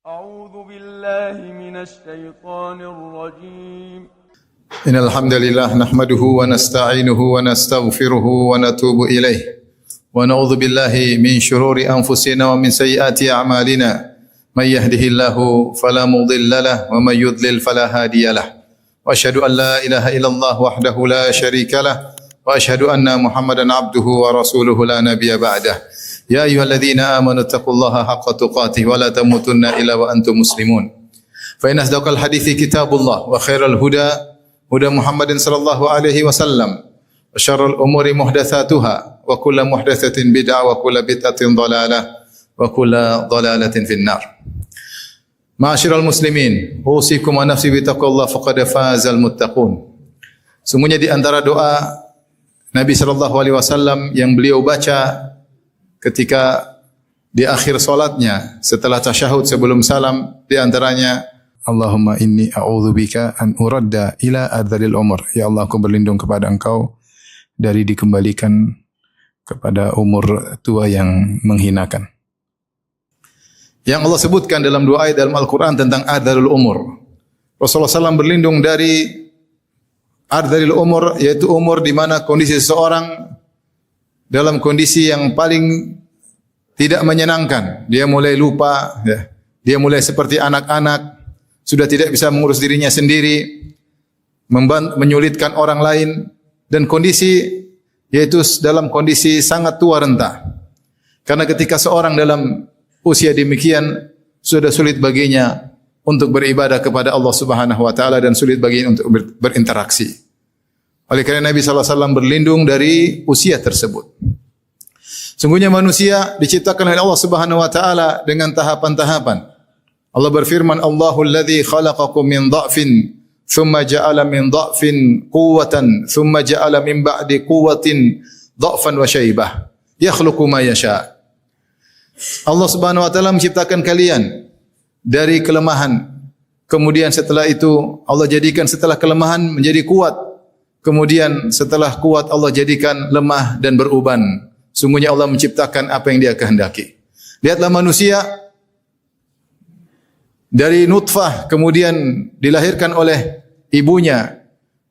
أعوذ بالله من الشيطان الرجيم. إن الحمد لله نحمده ونستعينه ونستغفره ونتوب إليه ونعوذ بالله من شرور أنفسنا ومن سيئات أعمالنا من يهده الله فلا مضل له ومن يضلل فلا هادي له وأشهد أن لا إله إلا الله وحده لا شريك له وأشهد أن محمدا عبده ورسوله لا نبي بعده يا أيها الذين آمنوا اتقوا الله حق تقاته ولا تموتن إلا وأنتم مسلمون فإن أصدق الحديث كتاب الله وخير الهدى هدى محمد صلى الله عليه وسلم وشر الأمور محدثاتها وكل محدثة بدعة وكل بدعة ضلالة وكل ضلالة في النار. Ma'asyiral muslimin, usikum wa nafsi bi taqwallah faqad fazal muttaqun. Semuanya di antara doa Nabi sallallahu alaihi wasallam yang beliau baca ketika di akhir salatnya setelah tasyahud sebelum salam, di antaranya Allahumma inni a'udzubika an uradda ila adzalil umur. Ya Allah, aku berlindung kepada Engkau dari dikembalikan kepada umur tua yang menghinakan. Yang Allah sebutkan dalam dua ayat dalam Al-Quran tentang adzalul umur. Rasulullah SAW berlindung dari adzalil umur, yaitu umur di mana kondisi seseorang dalam kondisi yang paling tidak menyenangkan. Dia mulai lupa, ya. Dia mulai seperti anak-anak, sudah tidak bisa mengurus dirinya sendiri, menyulitkan orang lain, dan kondisi yaitu dalam kondisi sangat tua renta. Karena ketika seorang dalam usia demikian, sudah sulit baginya untuk beribadah kepada Allah Subhanahu wa taala dan sulit baginya untuk berinteraksi. Oleh karena Nabi sallallahu alaihi wasallam berlindung dari usia tersebut. Sungguhnya manusia diciptakan oleh Allah Subhanahu wa taala dengan tahapan-tahapan. Allah berfirman, Allahul ladzi khalaqakum min dha'fin thumma ja'ala min dha'fin quwwatan thumma ja'ala min ba'di quwwatin dha'fan wa syaibah yakhluqu ma yasha. Allah Subhanahu wa taala menciptakan kalian dari kelemahan. Kemudian setelah itu Allah jadikan setelah kelemahan menjadi kuat. Kemudian setelah kuat Allah jadikan lemah dan beruban. Sungguhnya Allah menciptakan apa yang Dia kehendaki. Lihatlah manusia dari nutfah, kemudian dilahirkan oleh ibunya,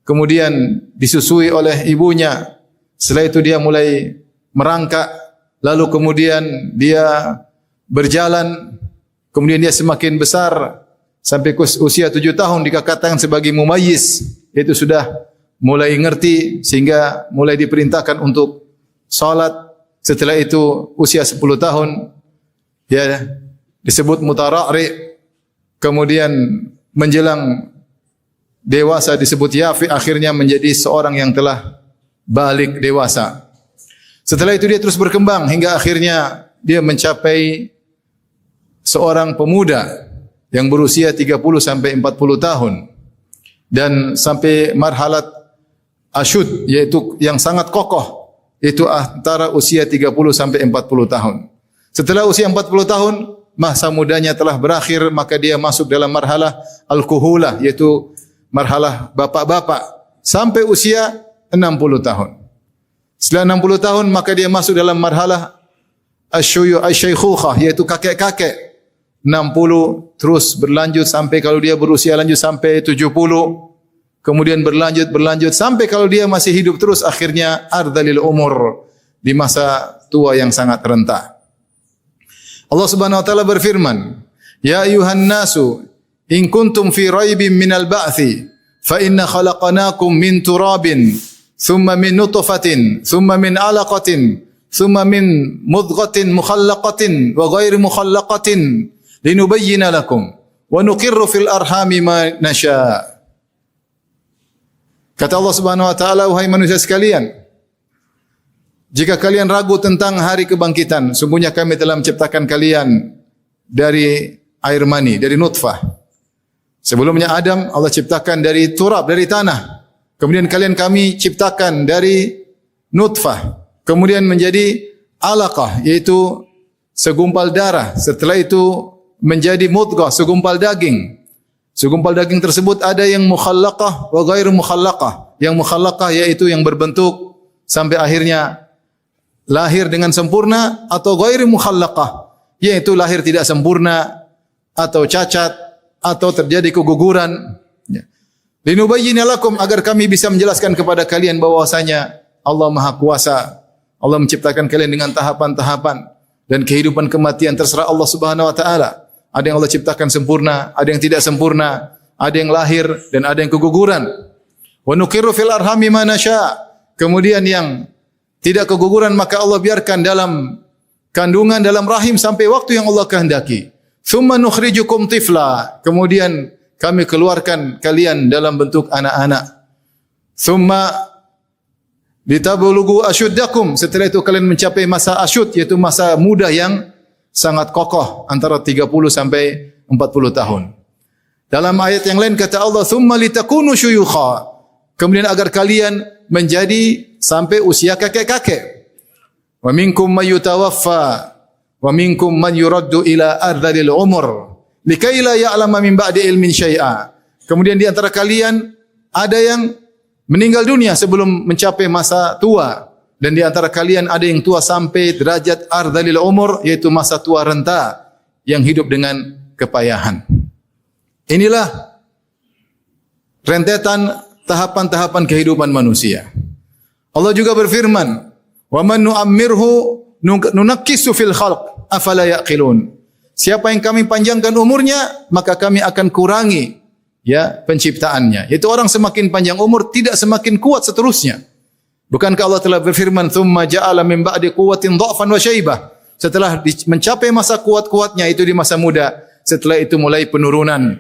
kemudian disusui oleh ibunya. Setelah itu dia mulai merangkak, lalu kemudian dia berjalan, kemudian dia semakin besar sampai usia 7 tahun dikatakan sebagai mumayyiz, yaitu sudah mulai ngerti sehingga mulai diperintahkan untuk salat. Setelah itu usia 10 tahun ya disebut mutara'ri. Kemudian menjelang dewasa disebut yafi, akhirnya menjadi seorang yang telah balik dewasa. Setelah itu dia terus berkembang hingga akhirnya dia mencapai seorang pemuda yang berusia 30 sampai 40 tahun dan sampai marhalat asyud, yaitu yang sangat kokoh, itu antara usia 30 sampai 40 tahun. Setelah usia 40 tahun, masa mudanya telah berakhir, maka dia masuk dalam marhalah al-kuhulah, yaitu marhalah bapak-bapak, sampai usia 60 tahun. Setelah 60 tahun, maka dia masuk dalam marhalah asy-syaikhukhah, yaitu kakek-kakek. 60 terus berlanjut sampai kalau dia berusia lanjut sampai 70. Kemudian berlanjut sampai kalau dia masih hidup terus, akhirnya ardalil umur, di masa tua yang sangat renta. Allah Subhanahu wa taala berfirman, Ya ayuhan nasu in kuntum fi raibin minal ba'thi fa inna khalaqnakum min turabin thumma min nutfatin thumma min 'alaqatin thumma min mudghatin mukhallaqatin wa ghairi mukhallaqatin linubayyana lakum wa nuqirru fil arhami ma nasha'. Kata Allah Subhanahu wa taala, wahai manusia sekalian, jika kalian ragu tentang hari kebangkitan, sungguhnya kami telah menciptakan kalian dari air mani, dari nutfah. Sebelumnya Adam Allah ciptakan dari turab, dari tanah. Kemudian kami ciptakan dari nutfah. Kemudian menjadi alaqah, yaitu segumpal darah. Setelah itu menjadi mudghah, segumpal daging. Segumpal daging tersebut ada yang mukhallaqah wa ghairu mukhallaqah. Yang mukhallaqah yaitu yang berbentuk sampai akhirnya lahir dengan sempurna, atau ghairu mukhallaqah yaitu lahir tidak sempurna, atau cacat atau terjadi keguguran. Ya. Linubayyina lakum, agar kami bisa menjelaskan kepada kalian bahwasanya Allah Maha Kuasa. Allah menciptakan kalian dengan tahapan-tahapan dan kehidupan kematian terserah Allah Subhanahu wa taala. Ada yang Allah ciptakan sempurna, ada yang tidak sempurna, ada yang lahir dan ada yang keguguran. Wa nuqirru fil arhami ma nasya. Kemudian yang tidak keguguran maka Allah biarkan dalam kandungan, dalam rahim sampai waktu yang Allah kehendaki. Tsumma nukhrijukum tifla. Kemudian kami keluarkan kalian dalam bentuk anak-anak. Tsumma litablugu asyuddakum. Setelah itu kalian mencapai masa asyud, yaitu masa muda yang sangat kokoh, antara 30 sampai 40 tahun. Dalam ayat yang lain kata Allah, "Tsumma litakunu syuyukha." Kemudian agar kalian menjadi sampai usia kakek-kakek. Wa minkum may yutawaffa wa minkum man yuraddu ila ardhil umur likai la ya'lama min ba'di ilmin syai'a. Kemudian di antara kalian ada yang meninggal dunia sebelum mencapai masa tua, dan di antara kalian ada yang tua sampai derajat ardhil umur, yaitu masa tua renta yang hidup dengan kepayahan. Inilah rentetan tahapan-tahapan kehidupan manusia. Allah juga berfirman, "Wa man nu'ammirhu nunakkisu fil khalq afala yaqilun." Siapa yang kami panjangkan umurnya, maka kami akan kurangi penciptaannya. Yaitu orang semakin panjang umur tidak semakin kuat seterusnya. Bukankah Allah telah berfirman, "Tsumma ja'ala min ba'di quwwatin dha'fan wa syaibah." Setelah mencapai masa kuat-kuatnya itu di masa muda, setelah itu mulai penurunan,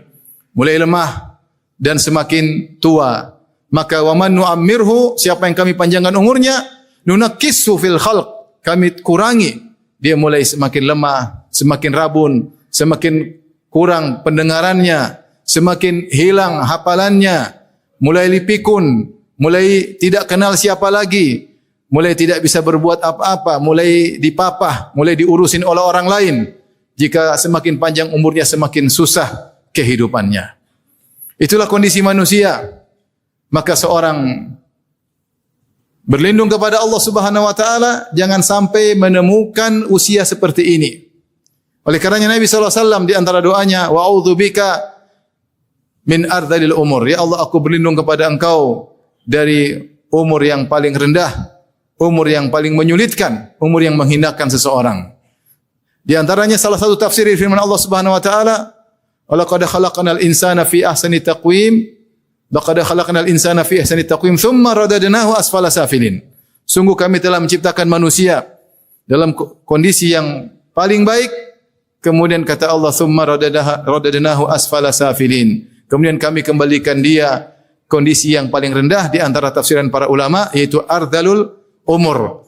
mulai lemah dan semakin tua. Maka wa man nu'ammirhu, siapa yang kami panjangkan umurnya, nunakkisu fil khalq, kami kurangi, dia mulai semakin lemah, semakin rabun, semakin kurang pendengarannya, semakin hilang hafalannya, mulai lipikun, mulai tidak kenal siapa lagi, mulai tidak bisa berbuat apa-apa, mulai dipapah, mulai diurusin oleh orang lain. Jika semakin panjang umurnya, semakin susah kehidupannya. Itulah kondisi manusia. Maka seorang berlindung kepada Allah Subhanahu wa taala jangan sampai menemukan usia seperti ini. Oleh karenanya Nabi sallallahu alaihi wasallam di antara doanya, wa a'udzubika min ardhil umur. Ya Allah, aku berlindung kepada Engkau dari umur yang paling rendah, umur yang paling menyulitkan, umur yang menghinakan seseorang. Di antaranya salah satu tafsir firman Allah Subhanahu wa taala, "Wa laqad khalaqnal insana fi ahsani taqwim." Laqad khalaqnal insana fi ahsani taqwim thumma radadnahu asfala safilin. Sungguh kami telah menciptakan manusia dalam kondisi yang paling baik. Kemudian kata Allah, thumma radadnahu asfala safilin. Kemudian kami kembalikan dia kondisi yang paling rendah. Di antara tafsiran para ulama yaitu ardhalul umur,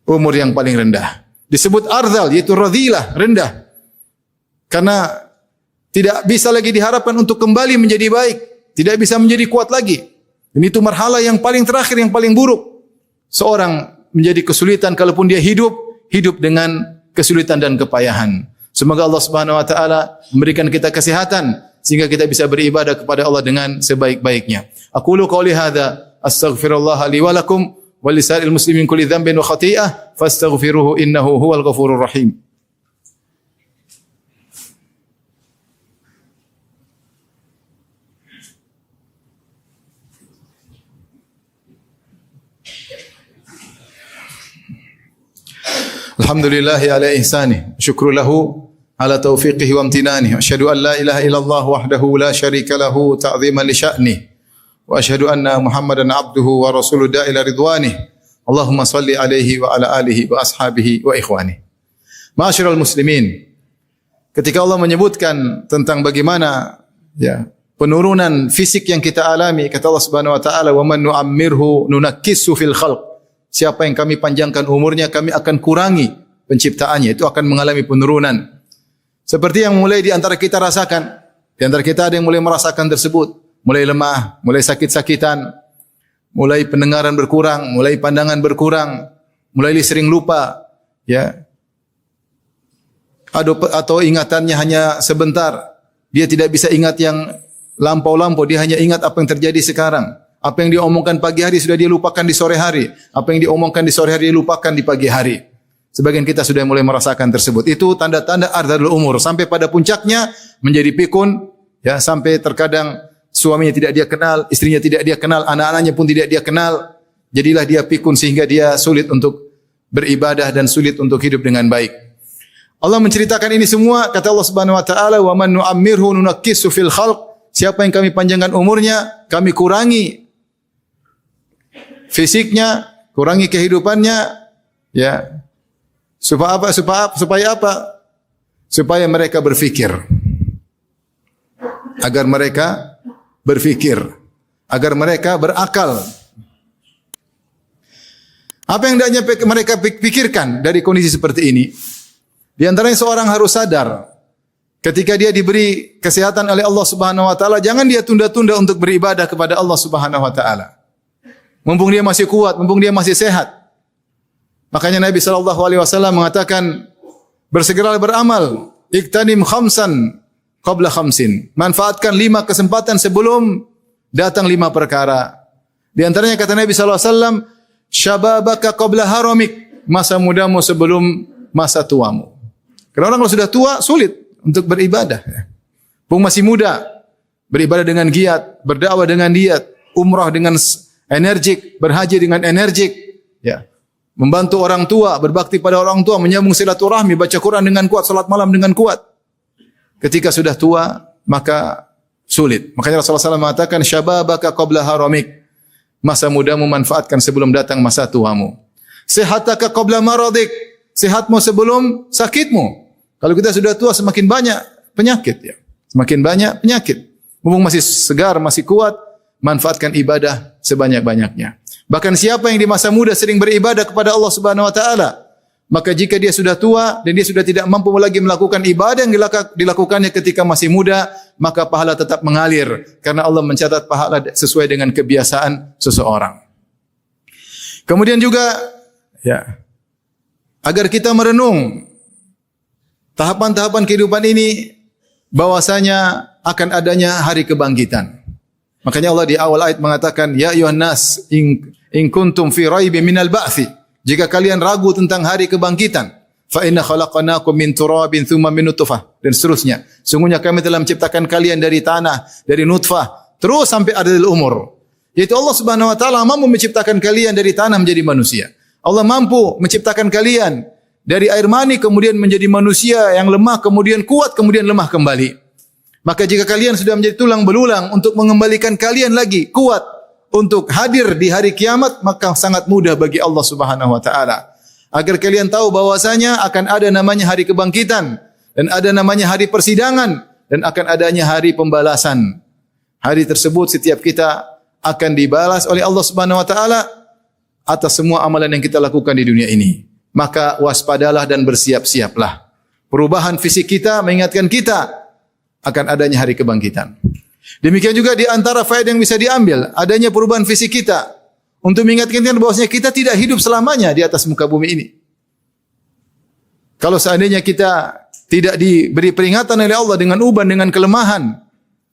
umur yang paling rendah. Disebut ardhal yaitu radhilah, rendah, karena tidak bisa lagi diharapkan untuk kembali menjadi baik. Tidak bisa menjadi kuat lagi. Dan itu marhala yang paling terakhir, yang paling buruk. Seorang menjadi kesulitan kalaupun dia hidup dengan kesulitan dan kepayahan. Semoga Allah Subhanahu wa taala memberikan kita kesehatan sehingga kita bisa beribadah kepada Allah dengan sebaik-baiknya. Aqulu qouli hadza astaghfirullah li wa lakum wa lisa'il muslimin kulli dhanbin wa khati'ah fastaghfiruhu innahu huwal ghafurur rahim. Alhamdulillahi ala ihsanih, syukru lahu ala taufiqihi wa amtinanihi, asyhadu an la ilaha illallah wahdahu la syarika lahu ta'ziman li sya'nih, wa asyhadu anna Muhammadan abduhu wa rasuluhu da'ila ridwanih. Allahumma salli alaihi wa ala alihi wa ashabihi wa ikhwanih. Ma'asyiral muslimin, ketika Allah menyebutkan tentang bagaimana penurunan fisik yang kita alami, kata Allah Subhanahu wa taala, "Wa man nu'ammirhu nunakkisu fil khalq." Siapa yang kami panjangkan umurnya, kami akan kurangi penciptaannya. Itu akan mengalami penurunan. Seperti yang mulai di antara kita rasakan. Di antara kita ada yang mulai merasakan tersebut. Mulai lemah, mulai sakit-sakitan, mulai pendengaran berkurang, mulai pandangan berkurang, mulai sering lupa, atau ingatannya hanya sebentar. Dia tidak bisa ingat yang lampau-lampau, dia hanya ingat apa yang terjadi sekarang. Apa yang diomongkan pagi hari sudah dia lupakan di sore hari. Apa yang diomongkan di sore hari dia lupakan di pagi hari. Sebagian kita sudah mulai merasakan tersebut. Itu tanda-tanda ardhul umur. Sampai pada puncaknya menjadi pikun, ya, sampai terkadang suaminya tidak dia kenal, istrinya tidak dia kenal, anak-anaknya pun tidak dia kenal. Jadilah dia pikun sehingga dia sulit untuk beribadah dan sulit untuk hidup dengan baik. Allah menceritakan ini semua, kata Allah Subhanahu wa taala, "Wa man nu'ammirhu nunakkisu fil khalq." Siapa yang kami panjangkan umurnya, kami kurangi fisiknya, kurangi kehidupannya, ya. Supaya apa? Supaya apa? Supaya mereka berfikir. Agar mereka berfikir, agar mereka berakal. Apa yang hendaknya mereka pikirkan dari kondisi seperti ini? Di antaranya seorang harus sadar ketika dia diberi kesehatan oleh Allah Subhanahu wa taala, jangan dia tunda-tunda untuk beribadah kepada Allah Subhanahu wa taala. Mumpung dia masih kuat, mumpung dia masih sehat. Makanya Nabi SAW mengatakan, bersegeralah beramal, iktanim khamsan qabla khamsin. Manfaatkan 5 kesempatan sebelum datang 5 perkara. Di antaranya kata Nabi SAW, syababaka qabla haramik, masa mudamu sebelum masa tuamu. Karena orang kalau sudah tua, sulit untuk beribadah. Pun masih muda, beribadah dengan giat, berdakwah dengan giat, umrah dengan energik, berhaji dengan energik, ya. Membantu orang tua, berbakti pada orang tua, menyambung silaturahmi, baca Quran dengan kuat, salat malam dengan kuat. Ketika sudah tua, maka sulit. Makanya Rasulullah SAW mengatakan, syababaka qabla haramik. Masa mudamu manfaatkan sebelum datang masa tuamu. Sehataka qabla maradik. Sehatmu sebelum sakitmu. Kalau kita sudah tua, semakin banyak penyakit, ya. Semakin banyak penyakit. Mumpung masih segar, masih kuat, manfaatkan ibadah sebanyak-banyaknya. Bahkan siapa yang di masa muda sering beribadah kepada Allah Subhanahu wa taala, maka jika dia sudah tua dan dia sudah tidak mampu lagi melakukan ibadah yang dilakukannya ketika masih muda, maka pahala tetap mengalir karena Allah mencatat pahala sesuai dengan kebiasaan seseorang. Kemudian juga, ya, agar kita merenung tahapan-tahapan kehidupan ini, bahwasanya akan adanya hari kebangkitan. Makanya Allah di awal ayat mengatakan, ya ayuhan nas in kuntum fi raibin minal ba'thi. Jika kalian ragu tentang hari kebangkitan, fa inna khalaqnakum min turabin thumma min nutfah, dan seterusnya. Sungguhnya kami telah menciptakan kalian dari tanah, dari nutfah, terus sampai ardhul umur. Yaitu Allah Subhanahu wa taala mampu menciptakan kalian dari tanah menjadi manusia. Allah mampu menciptakan kalian dari air mani kemudian menjadi manusia yang lemah, kemudian kuat, kemudian lemah kembali. Maka jika kalian sudah menjadi tulang belulang, untuk mengembalikan kalian lagi kuat untuk hadir di hari kiamat, maka sangat mudah bagi Allah Subhanahu wa taala. Agar kalian tahu bahwasanya akan ada namanya hari kebangkitan dan ada namanya hari persidangan dan akan adanya hari pembalasan. Hari tersebut setiap kita akan dibalas oleh Allah Subhanahu wa taala atas semua amalan yang kita lakukan di dunia ini. Maka waspadalah dan bersiap-siaplah. Perubahan fisik kita mengingatkan kita akan adanya hari kebangkitan. Demikian juga di antara faedah yang bisa diambil, adanya perubahan fisik kita untuk mengingatkan bahwasanya kita tidak hidup selamanya di atas muka bumi ini. Kalau seandainya kita tidak diberi peringatan oleh Allah dengan uban, dengan kelemahan,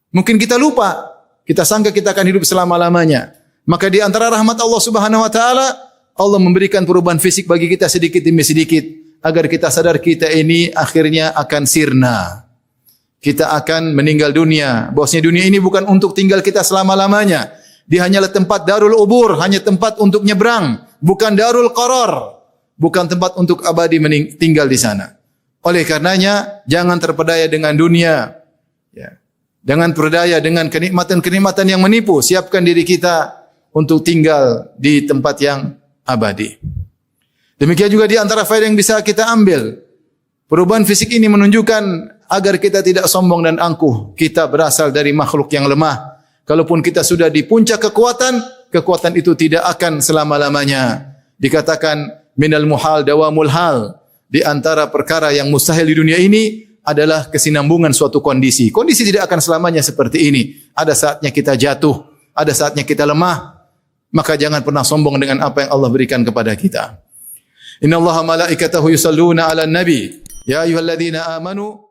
mungkin kita lupa, kita sangka kita akan hidup selama-lamanya. Maka di antara rahmat Allah Subhanahu wa taala, Allah memberikan perubahan fisik bagi kita sedikit demi sedikit agar kita sadar kita ini akhirnya akan sirna. Kita akan meninggal dunia. Bahwasanya dunia ini bukan untuk tinggal kita selama-lamanya. Dia hanyalah tempat darul ubur, hanya tempat untuk nyebrang, bukan darul qarar, bukan tempat untuk abadi tinggal di sana. Oleh karenanya, jangan terpedaya dengan dunia. Ya. Jangan terpedaya dengan kenikmatan-kenikmatan yang menipu. Siapkan diri kita untuk tinggal di tempat yang abadi. Demikian juga di antara faedah yang bisa kita ambil. Perubahan fisik ini menunjukkan agar kita tidak sombong dan angkuh. Kita berasal dari makhluk yang lemah. Kalaupun kita sudah di puncak kekuatan, kekuatan itu tidak akan selama-lamanya. Dikatakan minal muhal dawamul hal. Di antara perkara yang mustahil di dunia ini adalah kesinambungan suatu kondisi. Kondisi tidak akan selamanya seperti ini. Ada saatnya kita jatuh, ada saatnya kita lemah. Maka jangan pernah sombong dengan apa yang Allah berikan kepada kita. Innallaha malaikatahu yusalluna 'alan nabi. Ya ayyuhalladzina amanu